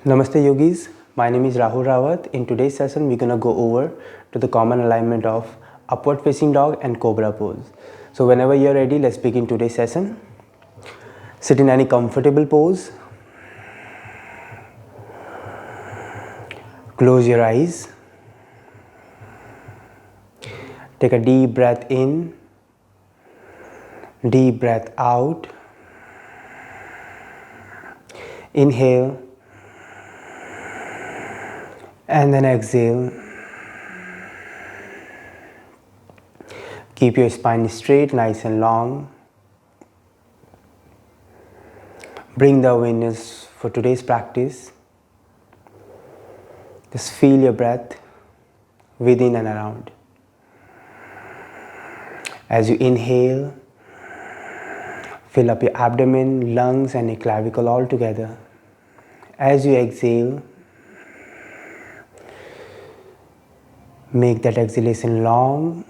Namaste yogis, my name is Rahul Rawat. In today's session we're gonna go over to the common alignment of upward facing dog and cobra pose. So whenever you're ready, let's begin today's session. Sit in any comfortable pose. Close your eyes. Take a deep breath in, deep breath out. Inhale and then exhale. Keep your spine straight, nice and long. Bring the awareness for today's practice. Just feel your breath within and around. As you inhale, fill up your abdomen, lungs and your clavicle all together. As you exhale, make that exhalation long.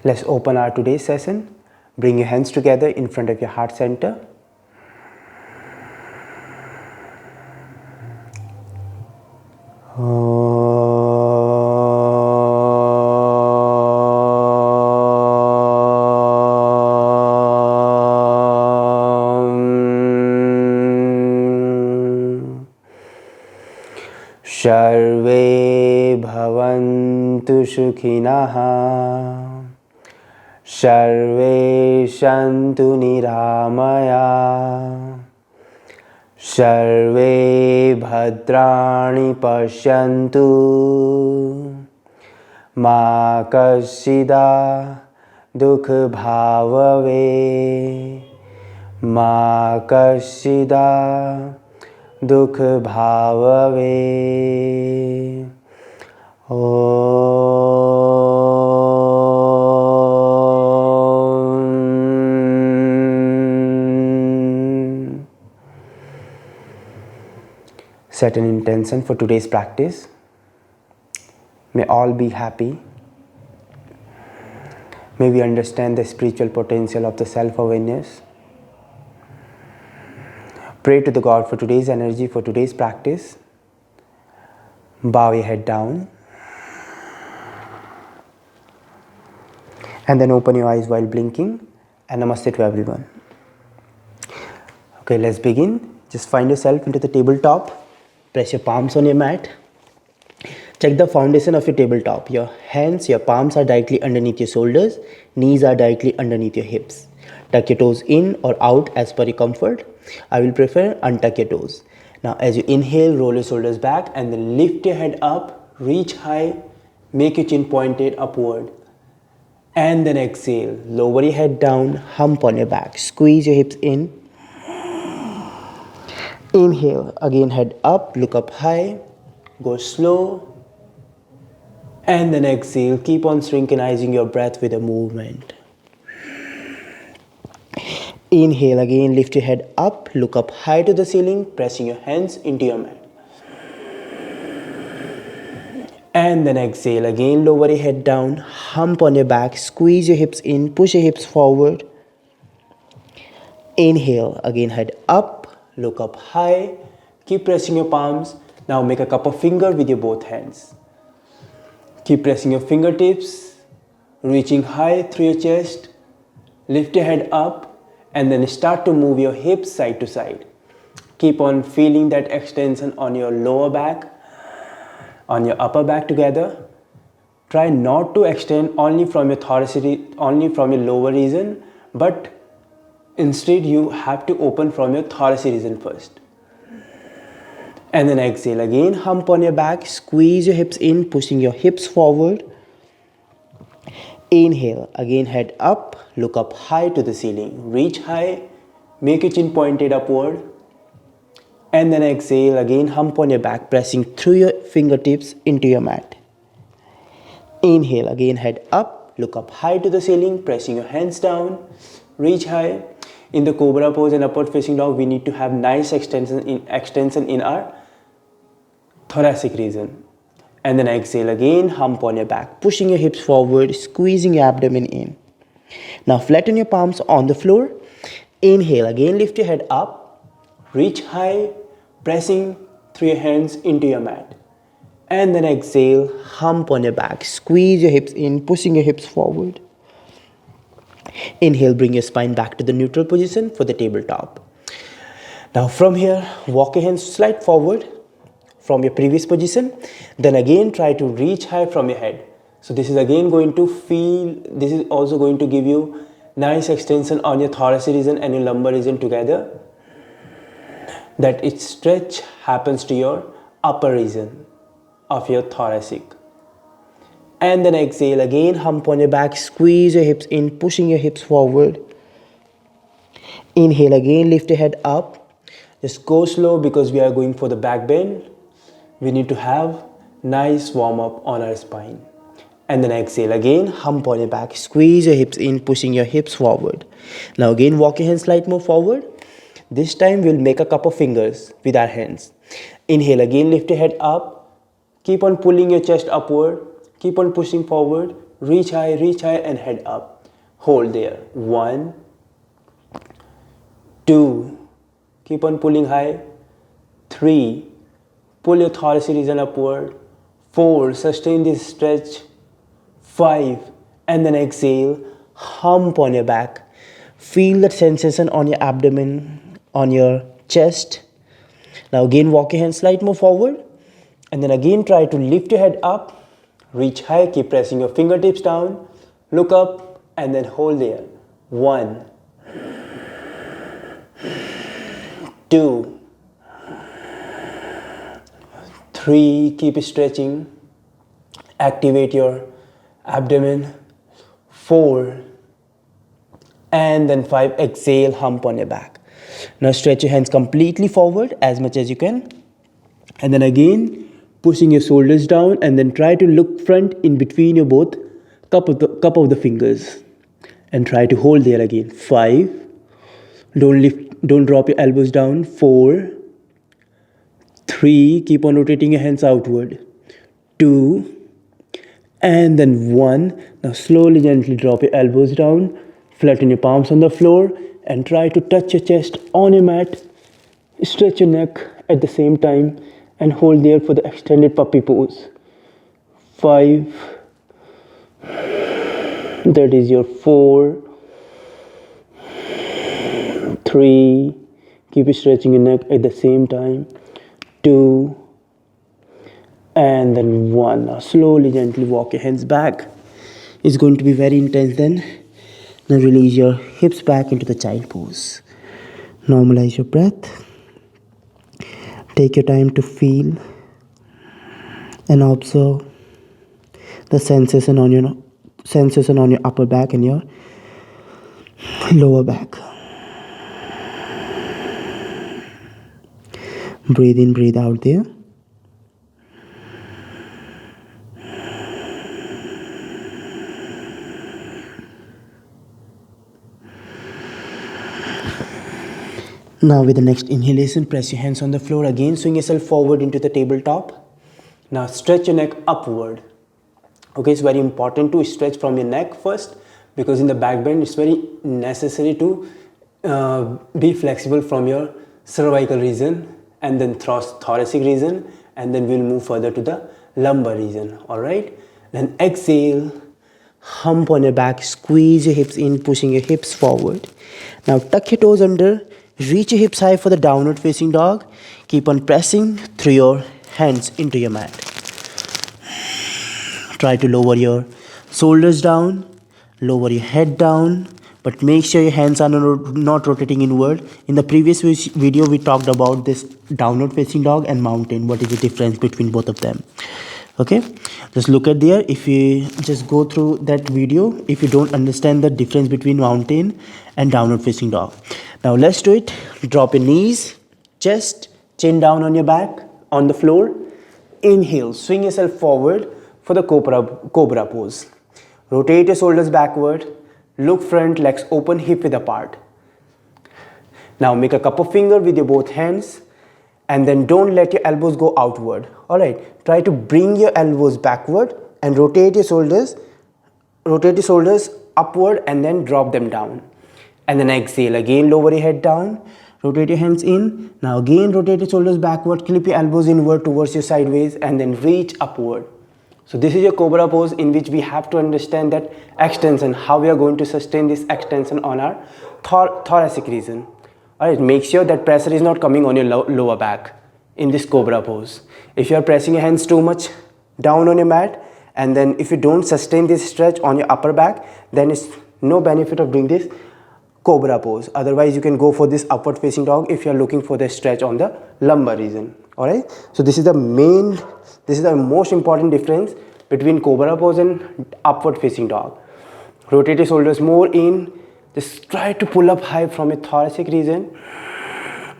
Let's open our today's session. Bring your hands together in front of your heart center. सर्वे भवन्तु सुखिनः सर्वे सन्तु निरामयाः सर्वे भद्राणि पश्यन्तु मा कश्चित् दुःखभाग् भवेत् मा कश्चित् दुःखभाग् भवेत्। Set an intention for today's practice. May all be happy. May we understand the spiritual potential of the self-awareness. Pray to the God for today's energy, for today's practice. Bow your head down. And then open your eyes while blinking. And namaste to everyone. Okay, let's begin. Just find yourself into the tabletop. Press your palms on your mat. Check the foundation of your tabletop. Your hands, your palms are directly underneath your shoulders. Knees are directly underneath your hips. Tuck your toes in or out as per your comfort. I will prefer untuck your toes. Now as you inhale, roll your shoulders back and then lift your head up, reach high, make your chin pointed upward. And then exhale, lower your head down, hump on your back, squeeze your hips in. Inhale, again head up, look up high, go slow. And then exhale, keep on synchronizing your breath with the movement. Inhale again, lift your head up, look up high to the ceiling, pressing your hands into your mat. And then exhale again, lower your head down, hump on your back, squeeze your hips in, push your hips forward. Inhale, again head up, look up high, keep pressing your palms. Now make a cup of finger with your both hands. Keep pressing your fingertips, reaching high through your chest. Lift your head up and then start to move your hips side to side. Keep on feeling that extension on your lower back, on your upper back together. Try not to extend only from your thoracic, only from your lower region, but instead you have to open from your thoracic region first. And then exhale again, hump on your back, squeeze your hips in, pushing your hips forward. Inhale, again head up, look up high to the ceiling, reach high, make your chin pointed upward. And then exhale, again hump on your back, pressing through your fingertips into your mat. Inhale, again head up, look up high to the ceiling, pressing your hands down, reach high. In the Cobra pose and upward facing dog, we need to have nice extension in our thoracic region. And then exhale again, hump on your back, pushing your hips forward, squeezing your abdomen in. Now flatten your palms on the floor. Inhale, again lift your head up, reach high, pressing through your hands into your mat. And then exhale, hump on your back, squeeze your hips in, pushing your hips forward. Inhale, bring your spine back to the neutral position for the tabletop. Now from here, walk your hands slight forward from your previous position. Then again try to reach high from your head. So this is again going to feel, this is also going to give you nice extension on your thoracic region and your lumbar region together. That its stretch happens to your upper region of your thoracic. And then exhale, again hump on your back, squeeze your hips in, pushing your hips forward. Inhale, again lift your head up. Just go slow because we are going for the back bend. We need to have nice warm up on our spine. And then exhale, again hump on your back, squeeze your hips in, pushing your hips forward. Now again walk your hands slightly more forward. This time we'll make a cup of fingers with our hands. Inhale, again lift your head up. Keep on pulling your chest upward. Keep on pushing forward. Reach high and head up. Hold there. 1, 2. Keep on pulling high. 3. Pull your thoracic region upward. 4. Sustain this stretch. 5. And then exhale. Hump on your back. Feel that sensation on your abdomen, on your chest. Now again walk your hands slightly more forward. And then again try to lift your head up. Reach high, keep pressing your fingertips down. Look up and then hold there. 1, 2, 3. Keep stretching. Activate your abdomen. 4. And then 5. Exhale, hump on your back. Now stretch your hands completely forward as much as you can. And then again, pushing your shoulders down and then try to look front in between your both cup of the fingers. And try to hold there again. 5. Don't drop your elbows down. 4. 3. Keep on rotating your hands outward. 2. And then 1. Now slowly, gently drop your elbows down. Flatten your palms on the floor and try to touch your chest on your mat. Stretch your neck at the same time and hold there for the extended puppy pose. 5. That is your 4. 3. Keep stretching your neck at the same time. 2. And then 1. Now slowly, gently walk your hands back. It's going to be very intense then. Now release your hips back into the child pose. Normalize your breath. Take your time to feel and observe the sensation on your upper back and your lower back. Breathe in, breathe out there. Now with the next inhalation, press your hands on the floor. Again, swing yourself forward into the tabletop. Now stretch your neck upward. Okay, it's very important to stretch from your neck first because in the back bend, it's very necessary to be flexible from your cervical region and then thoracic region, and then we'll move further to the lumbar region. Alright, then exhale, hump on your back, squeeze your hips in, pushing your hips forward. Now tuck your toes under. Reach your hips high for the downward facing dog. Keep on pressing through your hands into your mat. Try to lower your shoulders down, lower your head down, but make sure your hands are not rotating inward. In the previous video, we talked about this downward facing dog and mountain. What is the difference between both of them? Okay, just look at there. If you just go through that video, if you don't understand the difference between mountain and downward facing dog. Now let's do it. Drop your knees, chest, chin down on your back, on the floor. Inhale, swing yourself forward for the Cobra pose. Rotate your shoulders backward, look front, legs open, hip width apart. Now make a cup of finger with your both hands and then don't let your elbows go outward. Alright, try to bring your elbows backward and rotate your shoulders upward and then drop them down. and then exhale. Again, lower your head down, rotate your hands in. Now again, rotate your shoulders backward, clip your elbows inward towards your sideways, and then reach upward. So this is your Cobra pose, in which we have to understand that extension, how we are going to sustain this extension on our thoracic region. Alright, make sure that pressure is not coming on your lower back in this Cobra pose. If you are pressing your hands too much down on your mat, and then if you don't sustain this stretch on your upper back, then it's no benefit of doing this Cobra pose. Otherwise, you can go for this upward facing dog if you are looking for the stretch on the lumbar region. Alright, so this is the most important difference between Cobra pose and upward facing dog. Rotate your shoulders more in. Just try to pull up high from your thoracic region.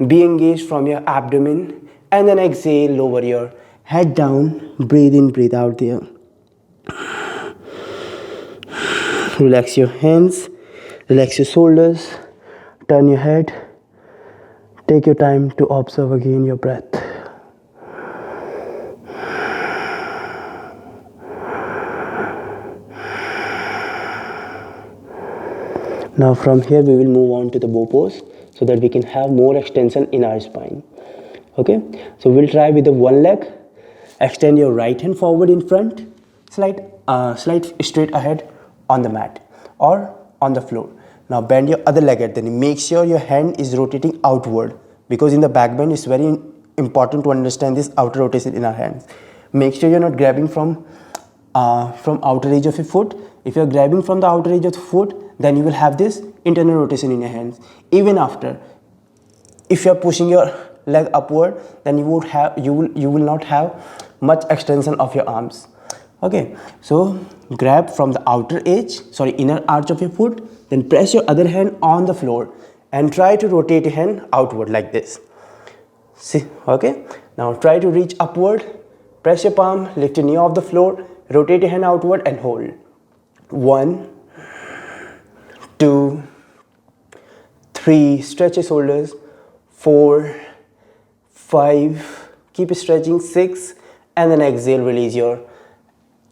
Be engaged from your abdomen, and then exhale, lower your head down, breathe in, breathe out there. Relax your hands, relax your shoulders, turn your head. Take your time to observe again your breath. Now from here we will move on to the bow pose, so that we can have more extension in our spine. Okay, so we'll try with the one leg. Extend your right hand forward in front, slide straight ahead on the mat or on the floor. Now bend your other leg at the knee. Make sure your hand is rotating outward, because in the back bend it's very important to understand this outer rotation in our hands. Make sure you're not grabbing from outer edge of your foot. If you're grabbing from the outer edge of the foot, then you will have this internal rotation in your hands. Even after, if you're pushing your leg upward, then you will not have much extension of your arms. Okay, so grab from the inner arch of your foot, then press your other hand on the floor and try to rotate your hand outward like this. See, okay, now try to reach upward, press your palm, lift your knee off the floor, rotate your hand outward and hold. 1, 2, 3, stretch your shoulders, 4, 5, keep stretching, 6, and then exhale, release your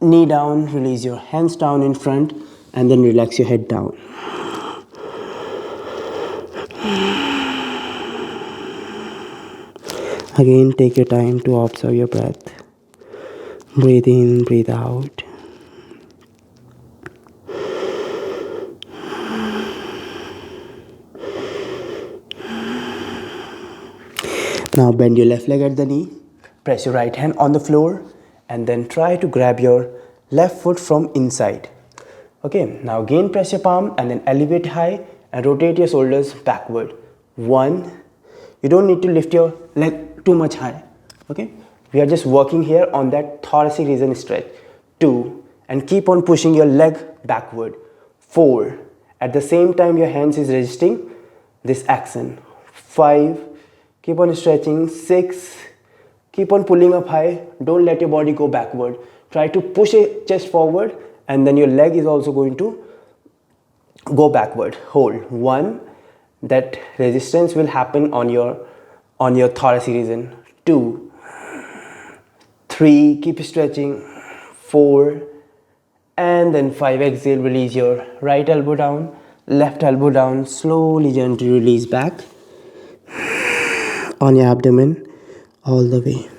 knee down, release your hands down in front, and then relax your head down. Again, take your time to observe your breath. Breathe in, breathe out. Now bend your left leg at the knee, press your right hand on the floor, and then try to grab your left foot from inside. Okay, now again press your palm and then elevate high and rotate your shoulders backward. 1, you don't need to lift your leg too much high. Okay, we are just working here on that thoracic region stretch. 2, and keep on pushing your leg backward. 4, at the same time your hands is resisting this action. 5, keep on stretching. 6, keep on pulling up high. Don't let your body go backward. Try to push your chest forward, and then your leg is also going to go backward. Hold. 1, that resistance will happen on your thoracic region. 2, 3, keep stretching. 4, and then 5, exhale, release your right elbow down, left elbow down, slowly, gently release back on your abdomen all the way.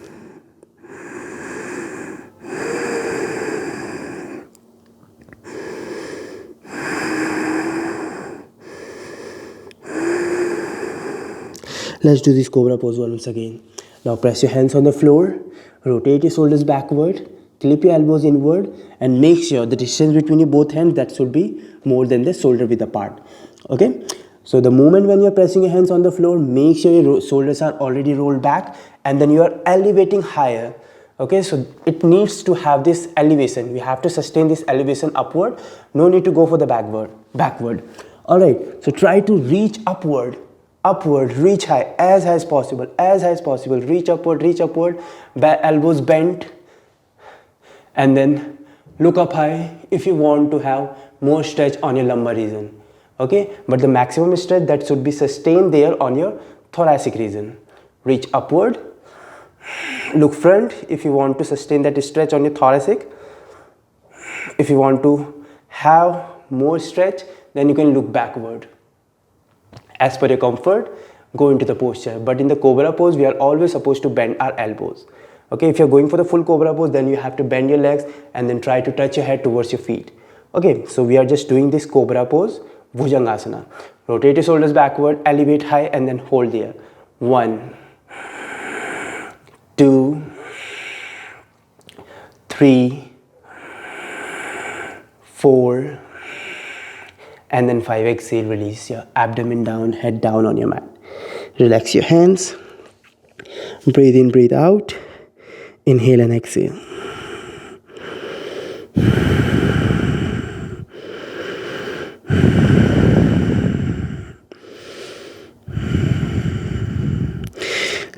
Let's do this Cobra pose once again. Now press your hands on the floor, rotate your shoulders backward, clip your elbows inward, and make sure the distance between your both hands, that should be more than the shoulder width apart. Okay, so the moment when you're pressing your hands on the floor, make sure your shoulders are already rolled back, and then you are elevating higher. Okay, so it needs to have this elevation. We have to sustain this elevation upward. No need to go for the backward. All right, so try to reach upward, reach high as possible, reach upward, elbows bent, and then look up high if you want to have more stretch on your lumbar region. Okay, but the maximum stretch that should be sustained there on your thoracic region. Reach upward, look front if you want to sustain that stretch on your thoracic. If you want to have more stretch, then you can look backward. As per your comfort, go into the posture. But in the Cobra pose, we are always supposed to bend our elbows. Okay, if you're going for the full Cobra pose, then you have to bend your legs and then try to touch your head towards your feet. Okay, so we are just doing this Cobra pose, Bhujangasana. Rotate your shoulders backward, elevate high and then hold there. 1, 2, 3, 4, and then 5. Exhale, release your abdomen down, head down on your mat. Relax your hands. Breathe in, breathe out. Inhale and exhale.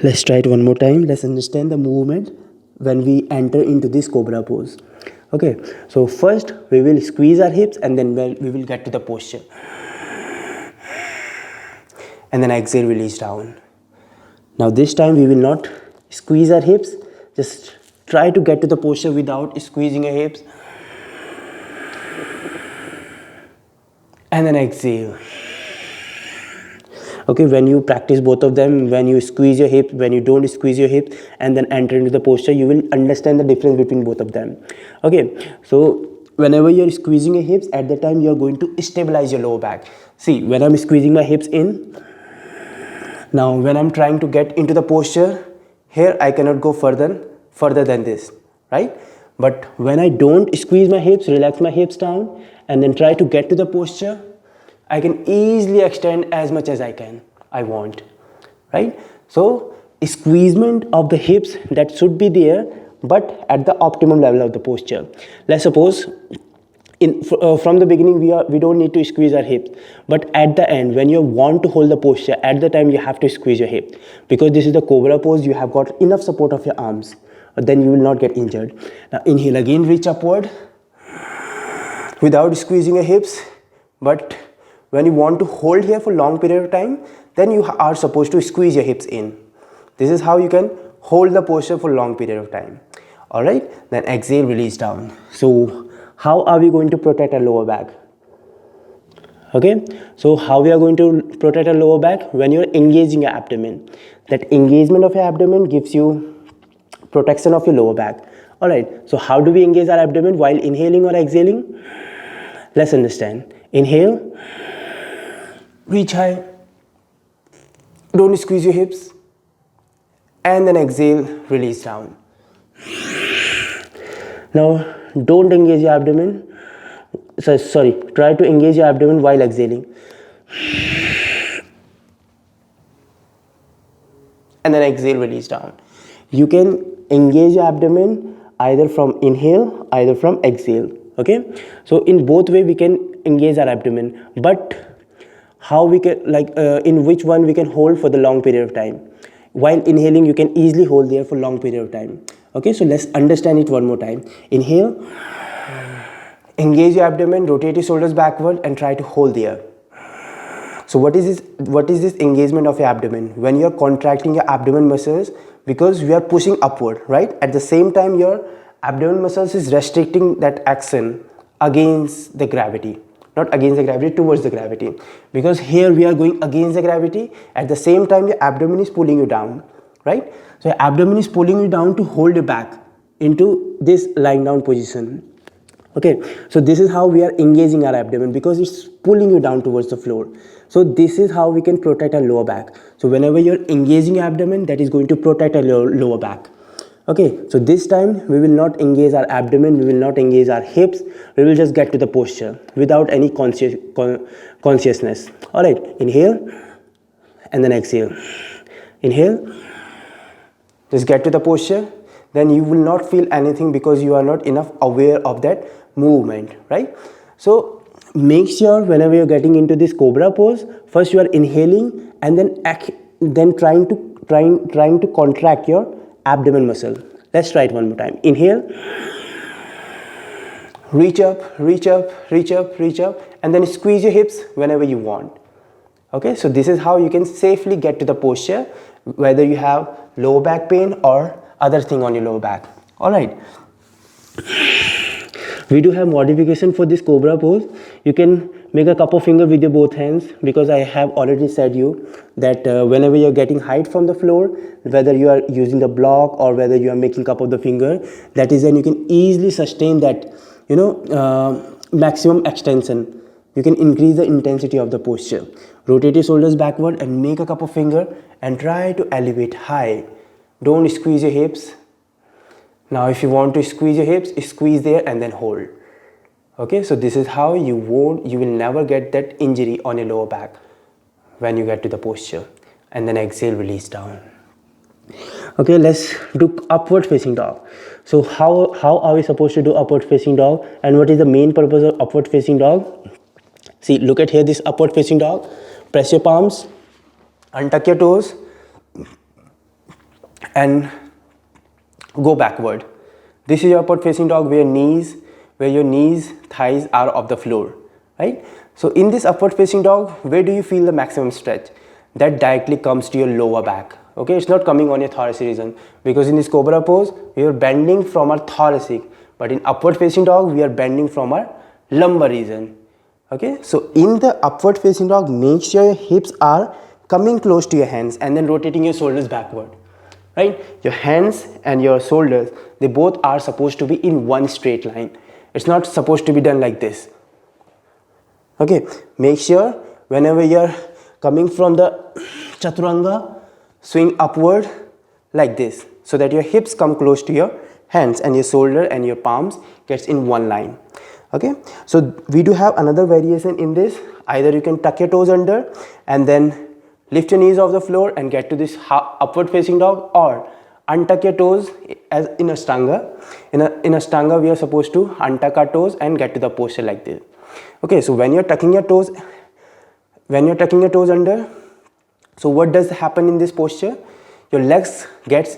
Let's try it one more time. Let's understand the movement when we enter into this Cobra pose. Okay, so first we will squeeze our hips and then we will get to the posture. And then exhale, release down. Now this time we will not squeeze our hips. Just try to get to the posture without squeezing your hips. And then exhale. Okay, when you practice both of them, when you squeeze your hips, when you don't squeeze your hips, and then enter into the posture, you will understand the difference between both of them. Okay, so whenever you're squeezing your hips, at the time you're going to stabilize your lower back. See, when I'm squeezing my hips in, now when I'm trying to get into the posture, here I cannot go further than this, right? But when I don't squeeze my hips, relax my hips down, and then try to get to the posture, I can easily extend as much as I want, right? So squeezement of the hips, that should be there, but at the optimum level of the posture. Let's suppose from the beginning we don't need to squeeze our hips, but at the end when you want to hold the posture, at the time you have to squeeze your hip, because this is the Cobra pose. You have got enough support of your arms, then you will not get injured. Now inhale again, reach upward without squeezing your hips, but when you want to hold here for long period of time, then you are supposed to squeeze your hips in. This is how you can hold the posture for long period of time. All right, then exhale, release down. So how are we going to protect our lower back? Okay, so how we are going to protect our lower back? When you're engaging your abdomen, that engagement of your abdomen gives you protection of your lower back. All right, so how do we engage our abdomen while inhaling or exhaling? Let's understand. Inhale, reach high, don't squeeze your hips, and then exhale, release down. Now don't engage your abdomen, try to engage your abdomen while exhaling, and then exhale, release down. You can engage your abdomen either from inhale, either from exhale. Okay, so in both way we can engage our abdomen, but how we can, in which one we can hold for the long period of time. While inhaling, you can easily hold there for long period of time. Okay, so let's understand it one more time. Inhale, engage your abdomen, rotate your shoulders backward and try to hold there. So what is this engagement of your abdomen? When you are contracting your abdomen muscles, because we are pushing upward, right? At the same time, your abdomen muscles is restricting that action against the gravity. Not against the gravity, towards the gravity. Because here we are going against the gravity. At the same time, your abdomen is pulling you down, right? So your abdomen is pulling you down to hold you back into this lying down position. Okay, so this is how we are engaging our abdomen, because it's pulling you down towards the floor. So this is how we can protect our lower back. So whenever you're engaging your abdomen, that is going to protect our lower back. Okay, so this time we will not engage our abdomen, we will not engage our hips, we will just get to the posture without any consciousness. All right, inhale and then exhale. Inhale, just get to the posture. Then you will not feel anything because you are not enough aware of that movement, right? So make sure whenever you're getting into this Cobra pose, first you are inhaling and then trying to contract your abdomen muscle. Let's try it one more time. Inhale, reach up, reach up, reach up, reach up, and then squeeze your hips whenever you want. Okay, so this is how you can safely get to the posture, whether you have lower back pain or other thing on your lower back. All right. We do have modification for this cobra pose. You can make a cup of finger with your both hands, because I have already said you that whenever you're getting height from the floor, whether you are using the block or whether you are making cup of the finger, that is when you can easily sustain that, maximum extension. You can increase the intensity of the posture. Rotate your shoulders backward and make a cup of finger and try to elevate high. Don't squeeze your hips. Now if you want to squeeze your hips, squeeze there and then hold. Okay, so this is how you will never get that injury on your lower back when you get to the posture. And then exhale, release down. Okay, let's do upward facing dog. So how are we supposed to do upward facing dog, and what is the main purpose of upward facing dog? See, look at here, this upward facing dog. Press your palms, untuck your toes and go backward. This is your upward facing dog where your knees, thighs are off the floor, right? So in this upward facing dog, where do you feel the maximum stretch? That directly comes to your lower back. Okay, it's not coming on your thoracic region, because in this cobra pose, we are bending from our thoracic, but in upward facing dog, we are bending from our lumbar region. Okay, so in the upward facing dog, make sure your hips are coming close to your hands and then rotating your shoulders backward. Right? Your hands and your shoulders, they both are supposed to be in one straight line. It's not supposed to be done like this. Okay, make sure whenever you're coming from the chaturanga, swing upward like this, so that your hips come close to your hands and your shoulder and your palms gets in one line. Okay, so we do have another variation in this. Either you can tuck your toes under and then lift your knees off the floor and get to this upward facing dog, or untuck your toes as in Ashtanga. In Ashtanga, we are supposed to untuck our toes and get to the posture like this. Okay, so when you're tucking your toes under, so what does happen in this posture? Your legs gets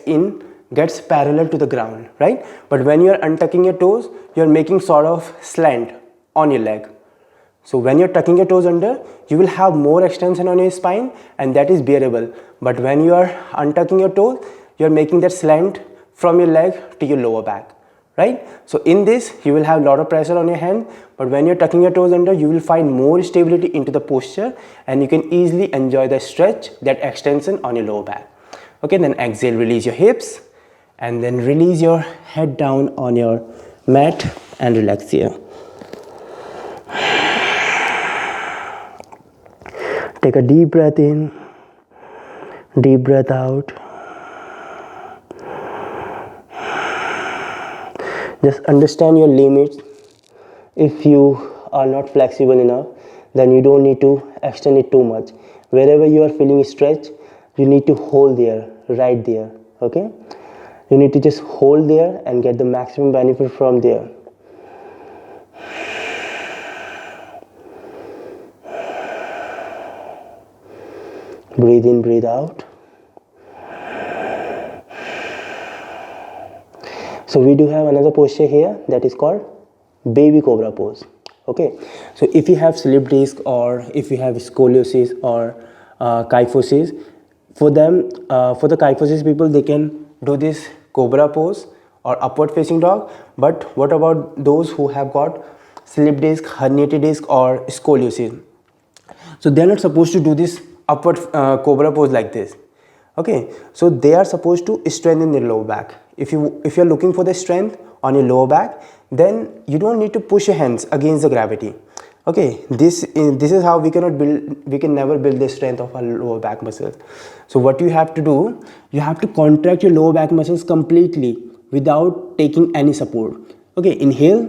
parallel to the ground, right? But when you're untucking your toes, you're making sort of slant on your leg. So when you're tucking your toes under, you will have more extension on your spine, and that is bearable. But when you are untucking your toes, you're making that slant from your leg to your lower back, right? So in this, you will have a lot of pressure on your hand, but when you're tucking your toes under, you will find more stability into the posture, and you can easily enjoy the stretch, that extension on your lower back. Okay, then exhale, release your hips, and then release your head down on your mat and relax here. Take a deep breath in, deep breath out. Just understand your limits. If you are not flexible enough, then you don't need to extend it too much. Wherever you are feeling stretch, you need to hold there, right there, okay? You need to just hold there and get the maximum benefit from there. Breathe in, breathe out. So we do have another posture here that is called baby cobra pose. Okay, so if you have slip disc or if you have scoliosis or kyphosis, for them, for the kyphosis people, they can do this cobra pose or upward facing dog. But what about those who have got slip disc, herniated disc or scoliosis? So they are not supposed to do this upward cobra pose like this. Okay, so they are supposed to strengthen their lower back. If you're looking for the strength on your lower back, then you don't need to push your hands against the gravity. Okay, this is how we can never build the strength of our lower back muscles. So what you have to do, you have to contract your lower back muscles completely without taking any support. Okay, inhale,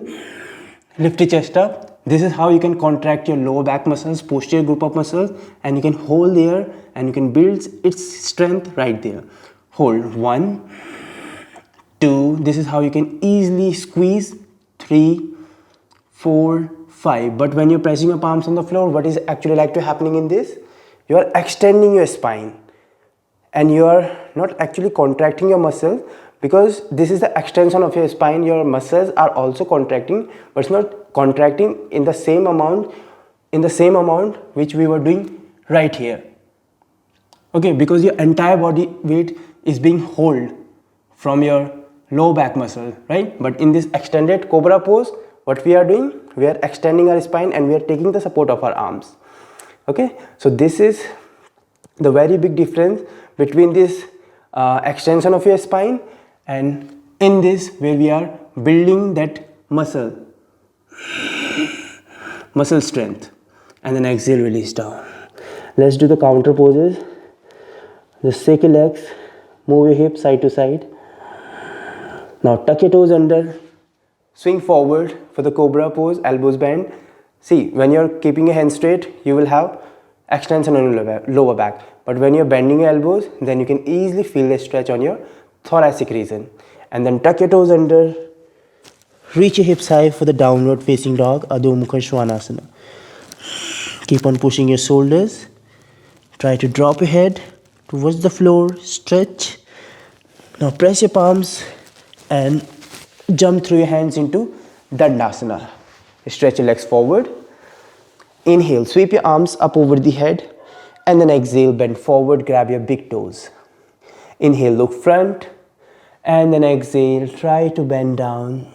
lift your chest up. This is how you can contract your lower back muscles, posterior group of muscles, and you can hold there and you can build its strength right there. Hold 1, 2. This is how you can easily squeeze 3, 4, 5. But when you're pressing your palms on the floor, what is actually like to happening in this? You are extending your spine and you are not actually contracting your muscle, because this is the extension of your spine. Your muscles are also contracting, but it's not contracting in the same amount which we were doing right here. Okay, because your entire body weight is being held from your low back muscle, right? But in this extended cobra pose, what we are doing, we are extending our spine and we are taking the support of our arms. Okay, so this is the very big difference between this extension of your spine and in this where we are building that muscle strength. And then exhale, release down. Let's do the counter poses. Just shake your legs, move your hips side to side. Now tuck your toes under, swing forward for the cobra pose, elbows bend. See, when you're keeping your hands straight, you will have extension on your lower back. But when you're bending your elbows, then you can easily feel the stretch on your thoracic region. And then tuck your toes under, reach your hips high for the downward facing dog, Adho Mukha Svanasana. Keep on pushing your shoulders. Try to drop your head towards the floor, stretch. Now press your palms and jump through your hands into Dandasana. Stretch your legs forward. Inhale, sweep your arms up over the head and then exhale, bend forward, grab your big toes. Inhale, look front and then exhale, try to bend down.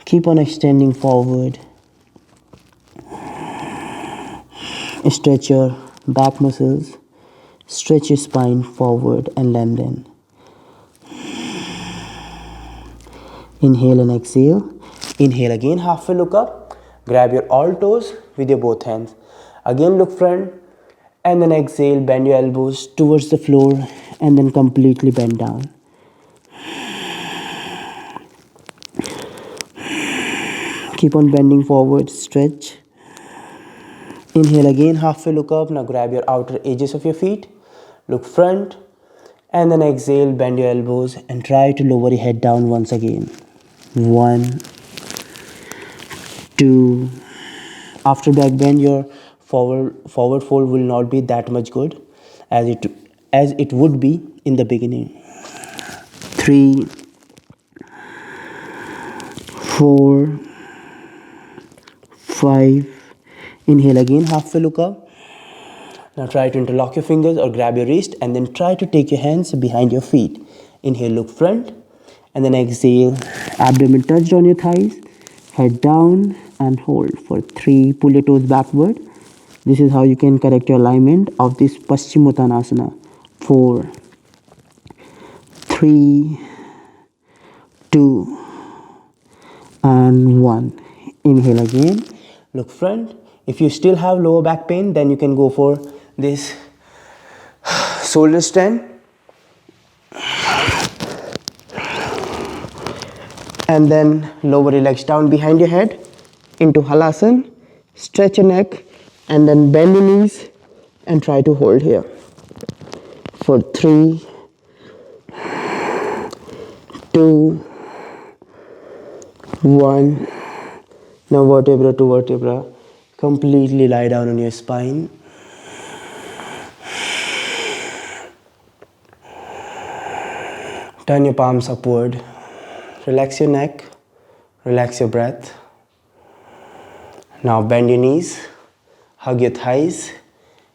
Keep on extending forward. Stretch your back muscles. Stretch your spine forward and lengthen. Inhale and exhale. Inhale again, halfway look up. Grab your all toes with your both hands. Again look front and then exhale, bend your elbows towards the floor and then completely bend down. Keep on bending forward, stretch. Inhale again, halfway look up. Now grab your outer edges of your feet. Look front and then exhale, bend your elbows and try to lower your head down once again. 1, 2. After back bend, your forward fold will not be that much good as it would be in the beginning. 3, 4, 5. Inhale again, halfway look up. Now try to interlock your fingers or grab your wrist and then try to take your hands behind your feet. Inhale, look front and then exhale, abdomen touched on your thighs, head down and hold for 3. Pull your toes backward. This is how you can correct your alignment of this Paschimottanasana. 4, 3, 2 and 1. Inhale again, look front. If you still have lower back pain, then you can go for this shoulder stand. And then lower your legs down behind your head into Halasana. Stretch your neck and then bend your knees and try to hold here for 3, 2, 1. Now vertebra to vertebra. Completely lie down on your spine. Turn your palms upward. Relax your neck. Relax your breath. Now bend your knees. Hug your thighs.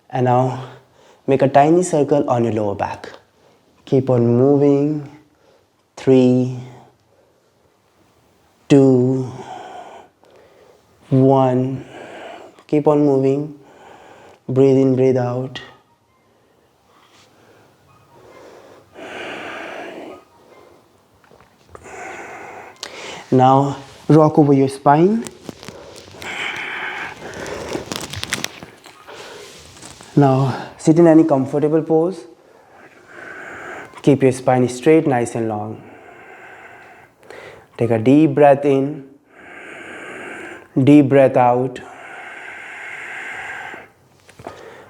And now make a tiny circle on your lower back. Keep on moving. 3, 2, 1. Keep on moving. Breathe in, breathe out. Now rock over your spine. Now sit in any comfortable pose. Keep your spine straight, nice and long. Take a deep breath in. Deep breath out.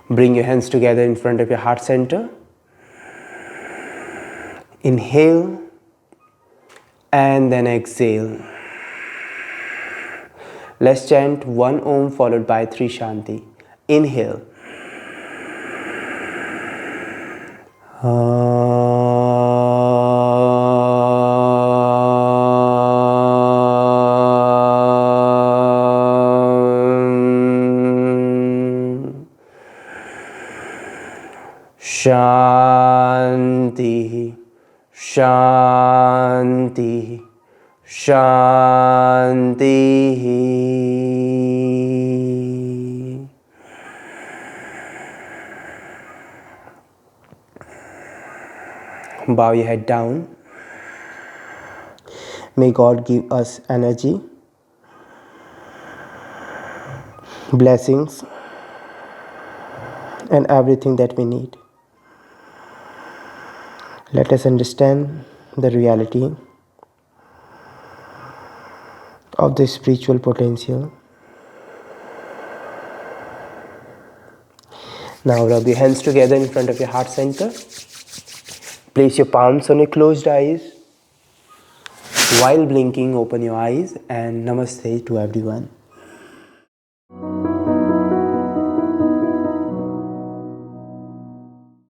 Bring your hands together in front of your heart center. Inhale and then exhale. Let's chant 1 Om followed by 3 Shanti. Inhale. Shanti, Shanti, Shanti. Bow your head down. May God give us energy, blessings, and everything that we need. Let us understand the reality of the spiritual potential. Now rub your hands together in front of your heart center. Place your palms on your closed eyes. While blinking, open your eyes and namaste to everyone.